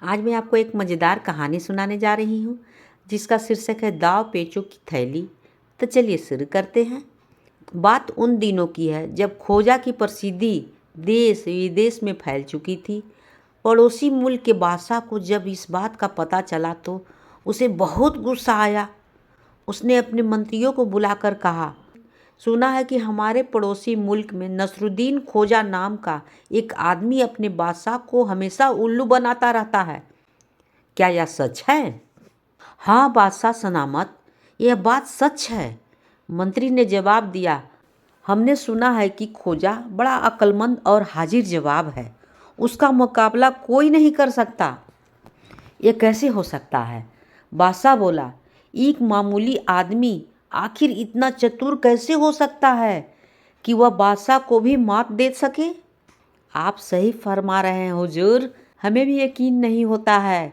आज मैं आपको एक मज़ेदार कहानी सुनाने जा रही हूँ जिसका शीर्षक है दाव पेचों की थैली। तो चलिए शुरू करते हैं। बात उन दिनों की है जब खोजा की प्रसिद्धि देश विदेश में फैल चुकी थी। पड़ोसी मुल्क के बादशाह को जब इस बात का पता चला तो उसे बहुत गुस्सा आया। उसने अपने मंत्रियों को बुलाकर कहा, सुना है कि हमारे पड़ोसी मुल्क में नसरुद्दीन खोजा नाम का एक आदमी अपने बादशाह को हमेशा उल्लू बनाता रहता है। क्या यह सच है? हाँ बादशाह सलामत, यह बात सच है, मंत्री ने जवाब दिया। हमने सुना है कि खोजा बड़ा अक्लमंद और हाजिर जवाब है। उसका मुकाबला कोई नहीं कर सकता। यह कैसे हो सकता है? बादशाह बोला, एक मामूली आदमी आखिर इतना चतुर कैसे हो सकता है कि वह बादशाह को भी मात दे सके? आप सही फरमा रहे हैं हुजूर, हमें भी यकीन नहीं होता है।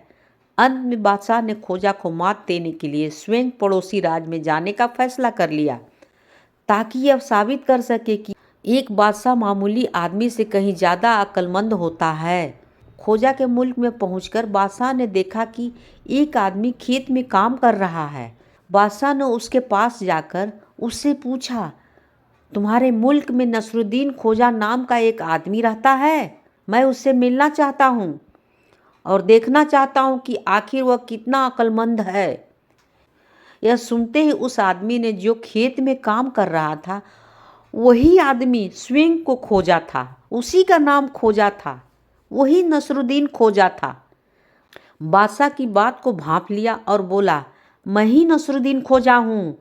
अंत में बादशाह ने खोजा को मात देने के लिए स्वयं पड़ोसी राज में जाने का फैसला कर लिया ताकि यह साबित कर सके कि एक बादशाह मामूली आदमी से कहीं ज़्यादा अक्लमंद होता है। खोजा के मुल्क में पहुंचकर बादशाह ने देखा कि एक आदमी खेत में काम कर रहा है। बादशाह ने उसके पास जाकर उससे पूछा, तुम्हारे मुल्क में नसरुद्दीन खोजा नाम का एक आदमी रहता है? मैं उससे मिलना चाहता हूँ और देखना चाहता हूँ कि आखिर वह कितना अक्लमंद है। यह सुनते ही उस आदमी ने जो खेत में काम कर रहा था वही आदमी स्वयं को खोजा था, उसी का नाम खोजा था, वही नसरुद्दीन खोजा था। बादशाह की बात को भांप लिया और बोला, मैं ही नसरुद्दीन खोजा हूँ।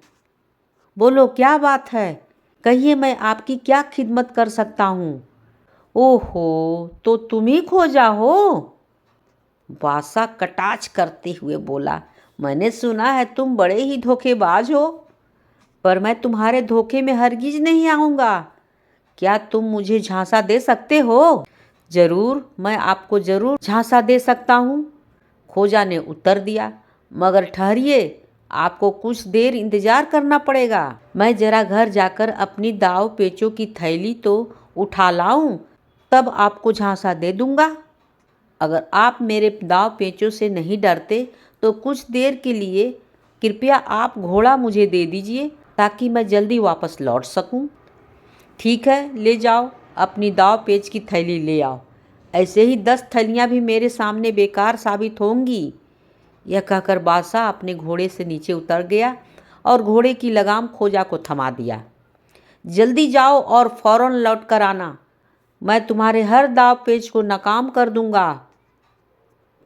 बोलो क्या बात है, कहिए मैं आपकी क्या खिदमत कर सकता हूँ। ओहो, तो तुम ही खोजा हो? बादशाह कटाक्ष करते हुए बोला, मैंने सुना है तुम बड़े ही धोखेबाज हो, पर मैं तुम्हारे धोखे में हरगिज नहीं आऊँगा। क्या तुम मुझे झांसा दे सकते हो? ज़रूर, मैं आपको ज़रूर झांसा दे सकता हूँ, खोजा ने उत्तर दिया, मगर ठहरिए, आपको कुछ देर इंतज़ार करना पड़ेगा। मैं ज़रा घर जाकर अपनी दाव पेचों की थैली तो उठा लाऊं, तब आपको झांसा दे दूंगा। अगर आप मेरे दाव पेचों से नहीं डरते तो कुछ देर के लिए कृपया आप घोड़ा मुझे दे दीजिए ताकि मैं जल्दी वापस लौट सकूं। ठीक है, ले जाओ, अपनी दाव पेच की थैली ले आओ। ऐसे ही 10 थैलियाँ भी मेरे सामने बेकार साबित होंगी। यह कहकर बादशाह अपने घोड़े से नीचे उतर गया और घोड़े की लगाम खोजा को थमा दिया। जल्दी जाओ और फौरन लौट कर आना, मैं तुम्हारे हर दाव पेच को नाकाम कर दूंगा।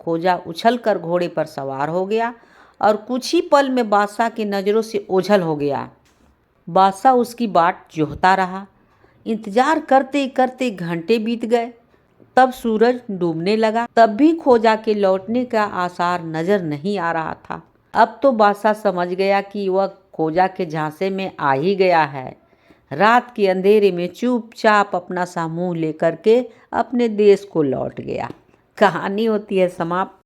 खोजा उछलकर घोड़े पर सवार हो गया और कुछ ही पल में बादशाह की नज़रों से ओझल हो गया। बादशाह उसकी बाट जोहता रहा। इंतजार करते करते घंटे बीत गए। तब सूरज डूबने लगा, तब भी खोजा के लौटने का आसार नजर नहीं आ रहा था। अब तो बादशाह समझ गया कि वह खोजा के झांसे में आ ही गया है। रात के अंधेरे में चुपचाप अपना सा मुंह लेकर के अपने देश को लौट गया। कहानी होती है समाप्त।